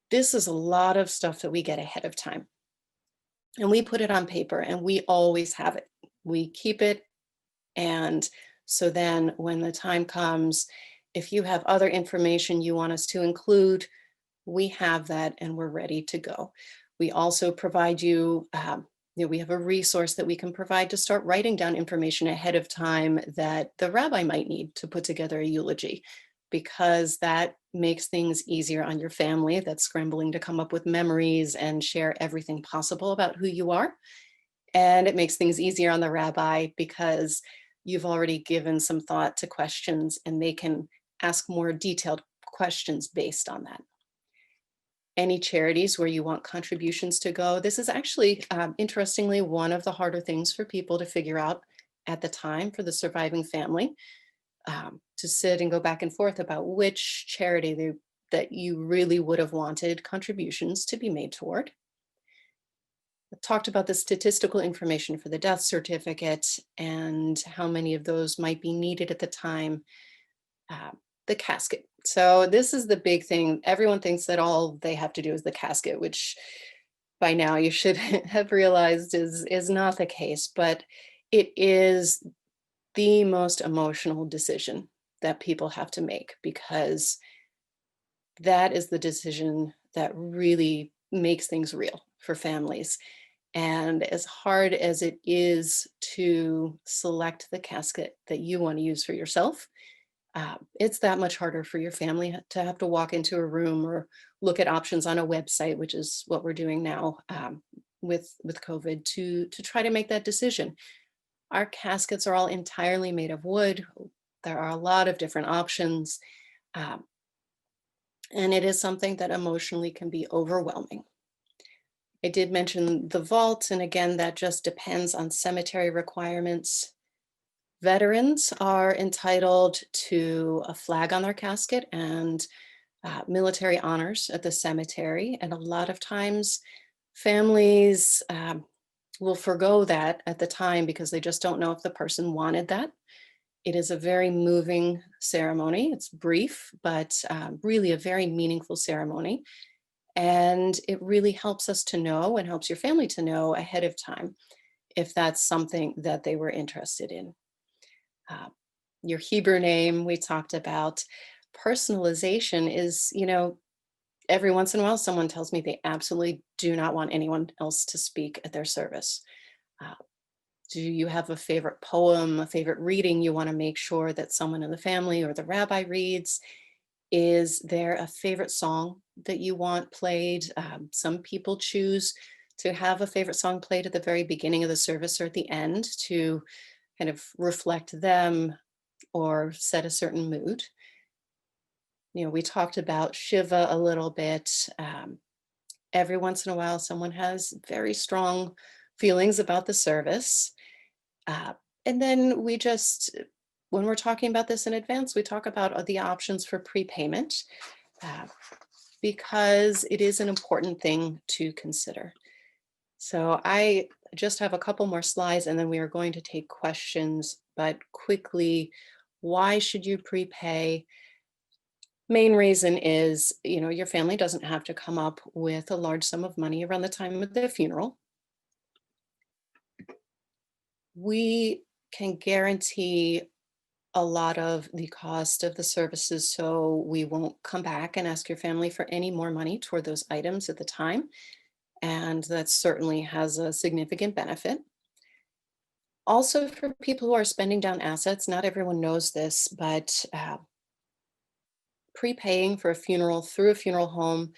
S1: This is a lot of stuff that we get ahead of time. And we put it on paper and we always have it. We keep it. And so then when the time comes, if you have other information you want us to include, we have that and we're ready to go. We also provide you, we have a resource that we can provide to start writing down information ahead of time that the rabbi might need to put together a eulogy, because that makes things easier on your family that's scrambling to come up with memories and share everything possible about who you are. And it makes things easier on the rabbi because you've already given some thought to questions and they can ask more detailed questions based on that. Any charities where you want contributions to go. This is actually, interestingly, one of the harder things for people to figure out at the time for the surviving family, to sit and go back and forth about which charity that you really would have wanted contributions to be made toward. I talked about the statistical information for the death certificate and how many of those might be needed at the time. uh, the casket. So this is the big thing. Everyone thinks that all they have to do is the casket, which by now you should have realized is not the case, but it is the most emotional decision that people have to make, because that is the decision that really makes things real for families. And as hard as it is to select the casket that you want to use for yourself, it's that much harder for your family to have to walk into a room or look at options on a website, which is what we're doing now, with COVID, to try to make that decision. Our caskets are all entirely made of wood. There are a lot of different options, um, and it is something that emotionally can be overwhelming. I did mention the vault, and again, that just depends on cemetery requirements. Veterans are entitled to a flag on their casket and military honors at the cemetery. And a lot of times families will forego that at the time because they just don't know if the person wanted that. It is a very moving ceremony. It's brief, but really a very meaningful ceremony. And it really helps us to know and helps your family to know ahead of time if that's something that they were interested in. Uh, your Hebrew name, we talked about. Personalization is, every once in a while, someone tells me they absolutely do not want anyone else to speak at their service. Uh, do you have a favorite poem, a favorite reading you want to make sure that someone in the family or the rabbi reads? Is there a favorite song that you want played? Some people choose to have a favorite song played at the very beginning of the service or at the end to kind of reflect them or set a certain mood. We talked about Shiva a little bit. Every once in a while, someone has very strong feelings about the service. Uh, and then when we're talking about this in advance, we talk about the options for prepayment, uh, because it is an important thing to consider. So I just have a couple more slides and then we are going to take questions, but quickly, why should you prepay? Main reason is, your family doesn't have to come up with a large sum of money around the time of the funeral. We can guarantee a lot of the cost of the services, so we won't come back and ask your family for any more money toward those items at the time. And that certainly has a significant benefit. Also, for people who are spending down assets, not everyone knows this, but prepaying for a funeral through a funeral home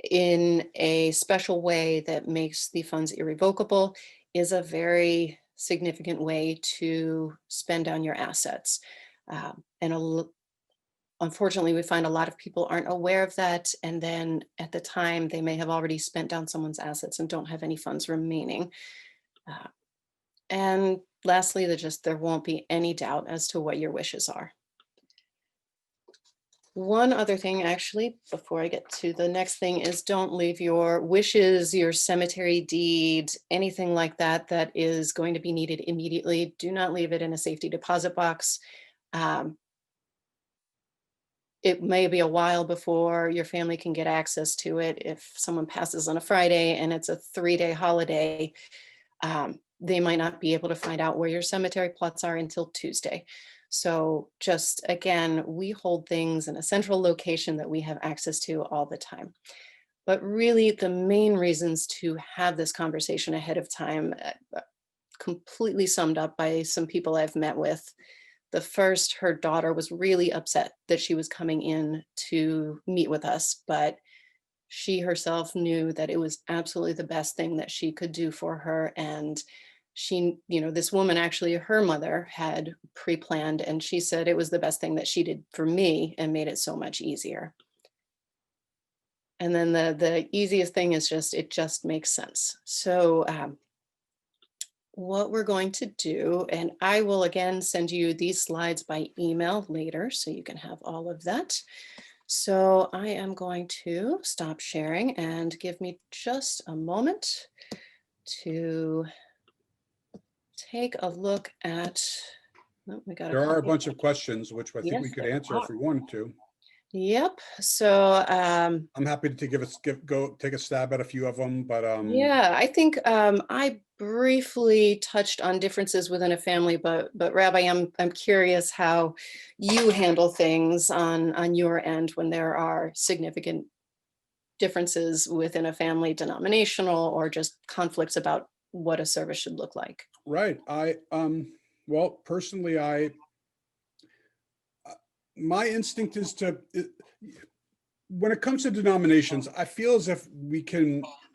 S1: in a special way that makes the funds irrevocable is a very significant way to spend down your assets. And unfortunately, we find a lot of people aren't aware of that. And then at the time, they may have already spent down someone's assets and don't have any funds remaining. Uh, and lastly, there won't be any doubt as to what your wishes are. One other thing, actually, before I get to the next thing, is don't leave your wishes, your cemetery deed, anything like that that is going to be needed immediately. Do not leave it in a safety deposit box. Um, it may be a while before your family can get access to it. If someone passes on a Friday and it's a 3-day holiday, they might not be able to find out where your cemetery plots are until Tuesday. So just again, we hold things in a central location that we have access to all the time. But really the main reasons to have this conversation ahead of time, completely summed up by some people I've met with. The first, her daughter was really upset that she was coming in to meet with us, but she herself knew that it was absolutely the best thing that she could do for her. And she, this woman, actually, her mother had pre-planned, and she said it was the best thing that she did for me and made it so much easier. And then the easiest thing is it just makes sense. So what we're going to do, and I will again send you these slides by email later so you can have all of that. So I am going to stop sharing and give me just a moment to take a look at, oh, we got
S2: There are a
S1: couple.
S2: bunch of questions, which I think we
S1: Yes,
S2: could
S1: there
S2: answer if
S1: are.
S2: we wanted to.
S1: Yep. So
S2: I'm happy to take a stab at a few of them, but
S1: yeah, I think I briefly touched on differences within a family, but Rabbi, I'm curious how you handle things on your end when there are significant differences within a family, denominational, or just conflicts about what a service should look like.
S2: right. Well, personally, my instinct is when it comes to denominations, I feel as if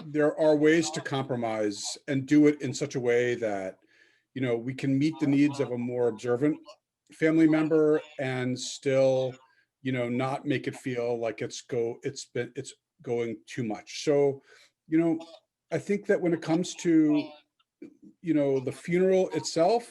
S2: there are ways to compromise and do it in such a way that, we can meet the needs of a more observant family member and still, not make it feel like it's going too much. So, I think that when it comes to, the funeral itself,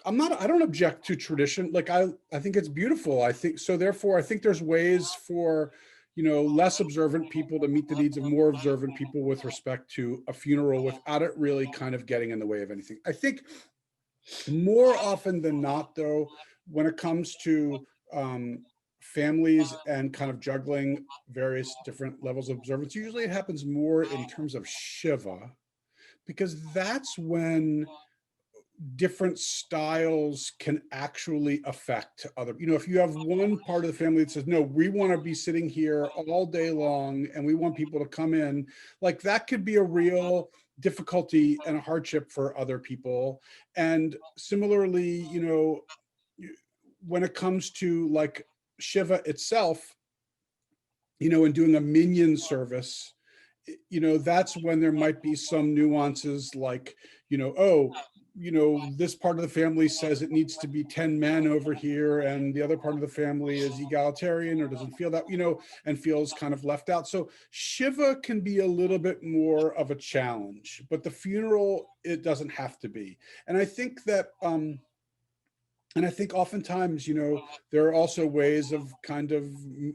S2: I don't object to tradition. Like I think it's beautiful. I think so. Therefore, I think there's ways for, less observant people to meet the needs of more observant people with respect to a funeral without it really kind of getting in the way of anything. I think more often than not, though, when it comes to families and kind of juggling various different levels of observance, usually it happens more in terms of Shiva, because that's when different styles can actually affect other, if you have one part of the family that says, no, we want to be sitting here all day long and we want people to come in, like that could be a real difficulty and a hardship for other people. And similarly, when it comes to like Shiva itself, and doing a minion service, that's when there might be some nuances like, oh, this part of the family says it needs to be 10 men over here, and the other part of the family is egalitarian or doesn't feel that, and feels kind of left out. So Shiva can be a little bit more of a challenge, but the funeral, it doesn't have to be. And I think that, and I think oftentimes, there are also ways of kind of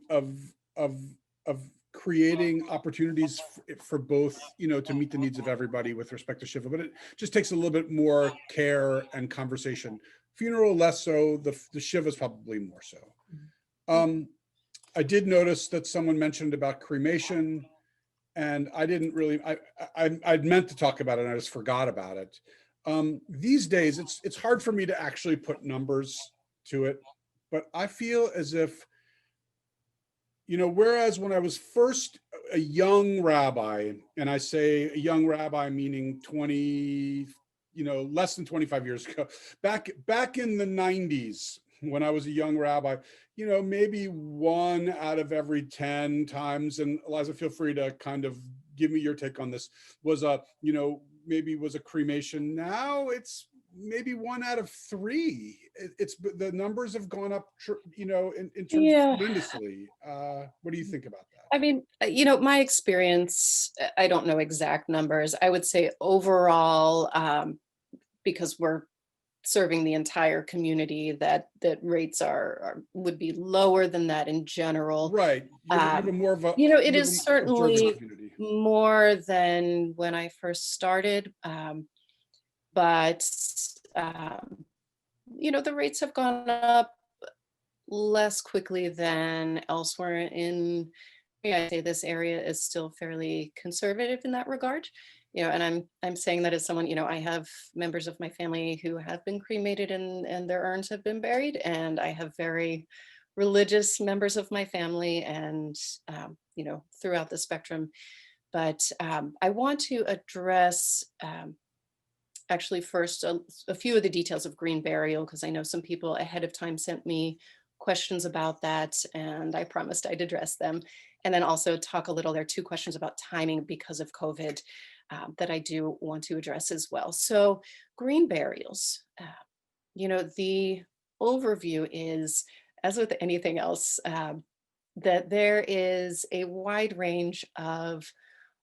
S2: of of creating opportunities for both, to meet the needs of everybody with respect to Shiva, but it just takes a little bit more care and conversation. Funeral less so, the Shiva is probably more so. I did notice that someone mentioned about cremation, and I didn't really, I'd meant to talk about it and I just forgot about it. These days, it's hard for me to actually put numbers to it, but I feel as if, whereas when I was first a young rabbi, and I say a young rabbi meaning 20, less than 25 years ago, back in the 90s, when I was a young rabbi, maybe 1 out of every 10 times, and Eliza, feel free to kind of give me your take on this, was maybe was a cremation. Now it's maybe 1 out of 3. It's the numbers have gone up, in terms of
S1: Yeah.
S2: tremendously. What do you think about that?
S1: I mean, my experience, I don't know exact numbers. I would say overall, because we're serving the entire community, that rates would be lower than that in general.
S2: Right. You have a more of a
S1: It
S2: you have
S1: is
S2: an observant
S1: certainly
S2: community.
S1: more than when I first started, but the rates have gone up less quickly than elsewhere in. Yeah, I'd say this area is still fairly conservative in that regard. And I'm saying that as someone, I have members of my family who have been cremated and their urns have been buried, and I have very religious members of my family, and throughout the spectrum. But I want to address actually first a few of the details of green burial, because I know some people ahead of time sent me questions about that, and I promised I'd address them. And then also talk a little, there are 2 questions about timing because of COVID that I do want to address as well. So green burials, the overview is, as with anything else, that there is a wide range of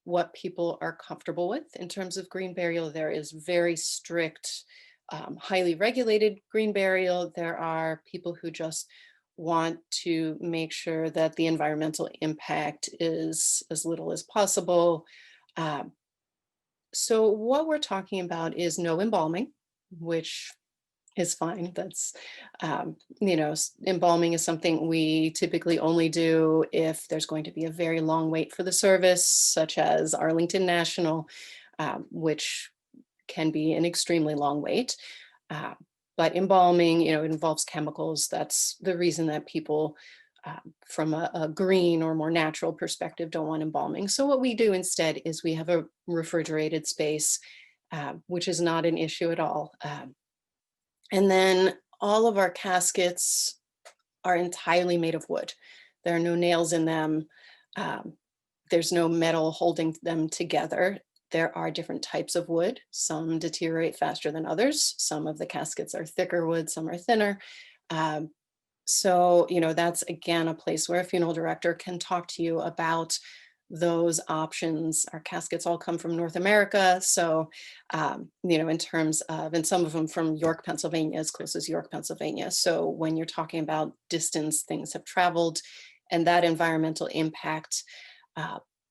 S1: what people are comfortable with in terms of green burial. There is very strict, highly regulated green burial. There are people who just want to make sure that the environmental impact is as little as possible. Um, so what we're talking about is no embalming, which is fine. That's, embalming is something we typically only do if there's going to be a very long wait for the service, such as Arlington National, which can be an extremely long wait. Uh, but embalming, it involves chemicals. That's the reason that people, from a green or more natural perspective, don't want embalming. So what we do instead is we have a refrigerated space, which is not an issue at all. And then all of our caskets are entirely made of wood. There are no nails in them. Um, there's no metal holding them together. There are different types of wood. Some deteriorate faster than others. Some of the caskets are thicker wood, some are thinner. Um, so, that's again a place where a funeral director can talk to you about those options. Our caskets all come from North America. So, in terms of, and some of them from York, Pennsylvania, as close as York, Pennsylvania. So when you're talking about distance, things have traveled and that environmental impact.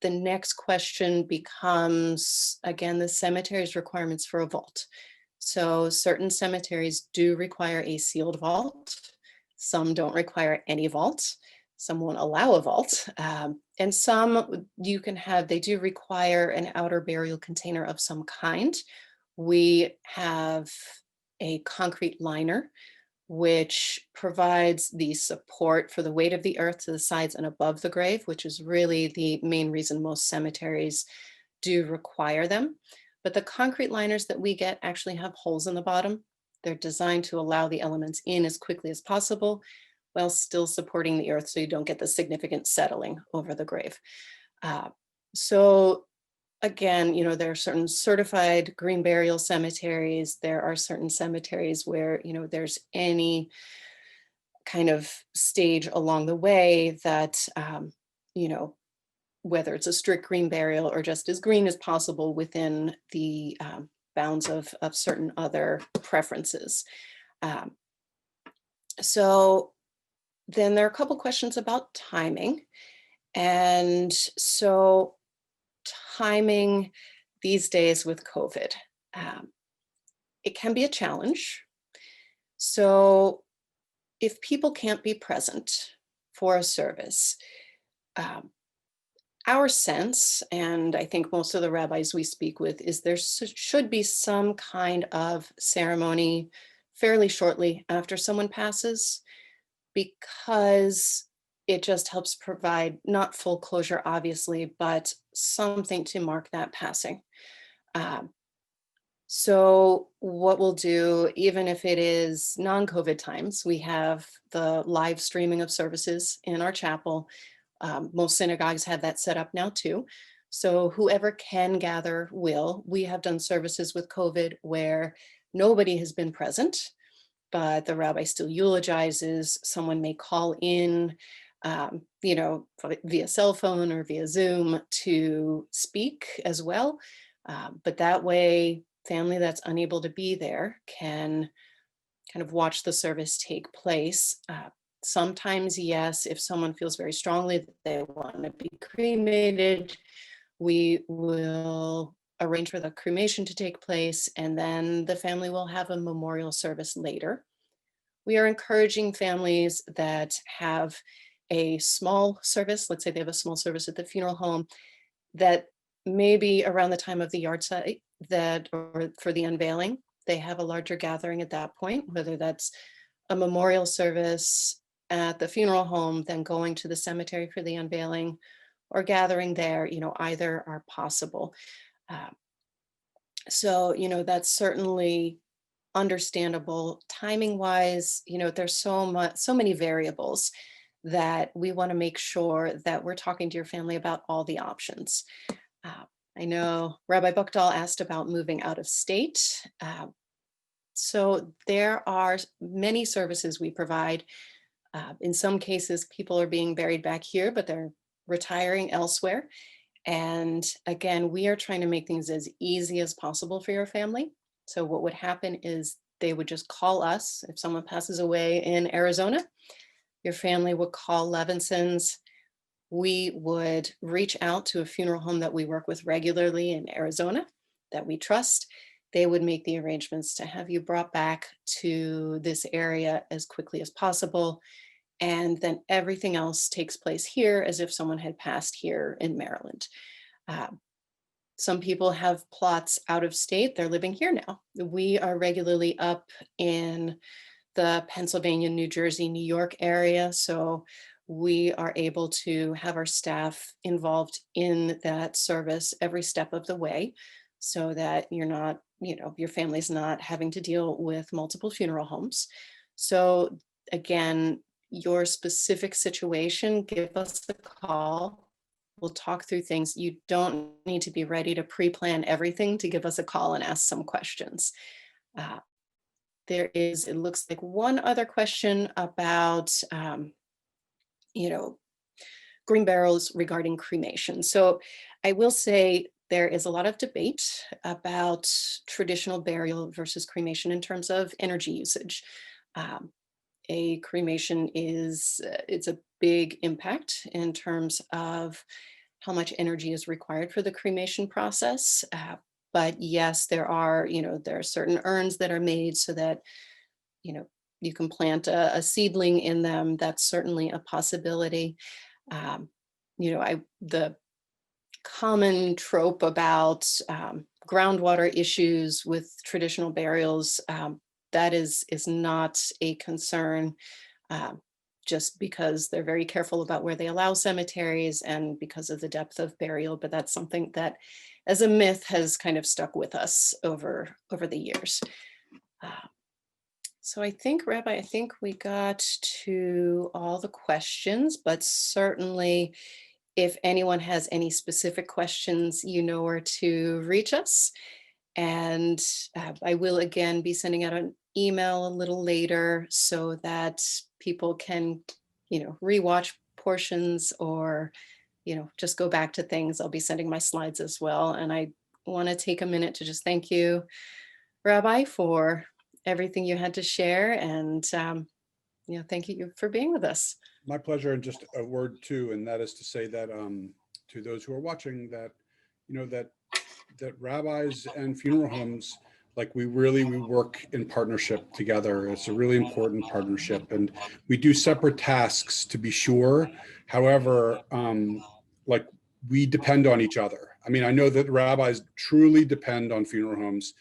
S1: The next question becomes, again, the cemetery's requirements for a vault. So certain cemeteries do require a sealed vault. Some don't require any vault. Some won't allow a vault. And some you can have, they do require an outer burial container of some kind. We have a concrete liner, which provides the support for the weight of the earth to the sides and above the grave, which is really the main reason most cemeteries do require them. But the concrete liners that we get actually have holes in the bottom. They're designed to allow the elements in as quickly as possible while still supporting the earth so you don't get the significant settling over the grave. So again, there are certain certified green burial cemeteries. There are certain cemeteries where, there's any kind of stage along the way that, whether it's a strict green burial or just as green as possible within the bounds of certain other preferences. So then there are a couple questions about timing. And so timing these days with COVID, it can be a challenge. So if people can't be present for a service, our sense, and I think most of the rabbis we speak with, is there should be some kind of ceremony fairly shortly after someone passes, because it just helps provide not full closure, obviously, but something to mark that passing. Um, So what we'll do, even if it is non-COVID times, we have the live streaming of services in our chapel. Most synagogues have that set up now too. So whoever can gather will. We have done services with COVID where nobody has been present, but the rabbi still eulogizes. Someone may call in, via cell phone or via Zoom to speak as well. But that way, family that's unable to be there can kind of watch the service take place. Sometimes, yes, if someone feels very strongly that they want to be cremated, we will arrange for the cremation to take place, and then the family will have a memorial service later. We are encouraging families that have a small service, let's say they have a small service at the funeral home, that maybe around the time of the yard site or for the unveiling, they have a larger gathering at that point, whether that's a memorial service at the funeral home, then going to the cemetery for the unveiling or gathering there, either are possible. So, that's certainly understandable. Timing wise, there's so many variables that we want to make sure that we're talking to your family about all the options. I know Rabbi Buchdahl asked about moving out of state. So there are many services we provide. In some cases, people are being buried back here, but they're retiring elsewhere. And again, we are trying to make things as easy as possible for your family. So what would happen is they would just call us. If someone passes away in Arizona, your family would call Levinson's. We would reach out to a funeral home that we work with regularly in Arizona that we trust. They would make the arrangements to have you brought back to this area as quickly as possible. And then everything else takes place here as if someone had passed here in Maryland. Some people have plots out of state. They're living here now. We are regularly up in the Pennsylvania, New Jersey, New York area. So we are able to have our staff involved in that service every step of the way so that you're not, your family's not having to deal with multiple funeral homes. So again, your specific situation, give us a call. We'll talk through things. You don't need to be ready to pre-plan everything to give us a call and ask some questions. There is, it looks like, one other question about, green barrels regarding cremation. So I will say there is a lot of debate about traditional burial versus cremation in terms of energy usage. A cremation it's a big impact in terms of how much energy is required for the cremation process. But yes, there are certain urns that are made so that, you can plant a seedling in them. That's certainly a possibility. The common trope about groundwater issues with traditional burials, that is not a concern, just because they're very careful about where they allow cemeteries and because of the depth of burial. But that's something that, as a myth, has kind of stuck with us over the years. So Rabbi, I think we got to all the questions, but certainly if anyone has any specific questions, you know where to reach us. And I will again be sending out an email a little later so that people can, rewatch portions or, just go back to things. I'll be sending my slides as well. And I want to take a minute to just thank you, Rabbi, for everything you had to share. And, thank you for being with us.
S2: My pleasure. And just a word too, and that is to say that to those who are watching that, that rabbis and funeral homes, like we work in partnership together. It's a really important partnership, and we do separate tasks to be sure. However, like we depend on each other. I mean, I know that rabbis truly depend on funeral homes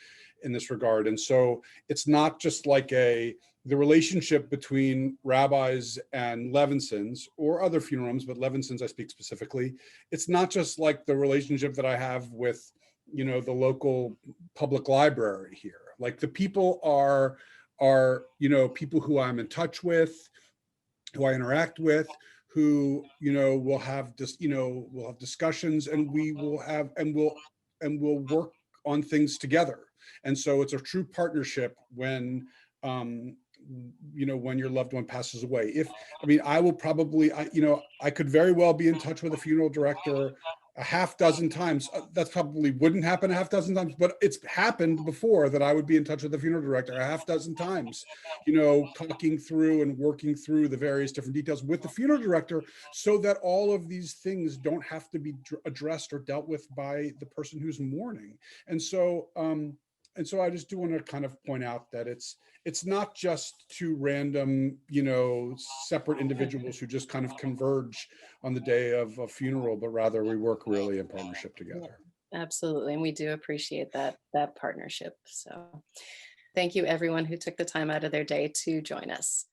S2: in this regard. And so it's not just like the relationship between rabbis and Levinsons or other funeral homes, but Levinsons I speak specifically. It's not just like the relationship that I have with you know, the local public library here. Like the people are, you know, people who I'm in touch with, who I interact with, who, you know, will have just, you know, we'll have discussions, and we will have, and we'll work on things together. And so it's a true partnership when, you know, when your loved one passes away. I mean, I will probably, you know, I could very well be in touch with a funeral director a half dozen times. That's probably wouldn't happen a half dozen times, but it's happened before that I would be in touch with the funeral director a half dozen times, you know, talking through and working through the various different details with the funeral director, so that all of these things don't have to be addressed or dealt with by the person who's mourning. And so, I just do want to kind of point out that it's not just two random, you know, separate individuals who just kind of converge on the day of a funeral, but rather we work really in partnership
S1: Yeah,
S2: together.
S1: absolutely. And we do appreciate that partnership. So thank you everyone who took the time out of their day to join us.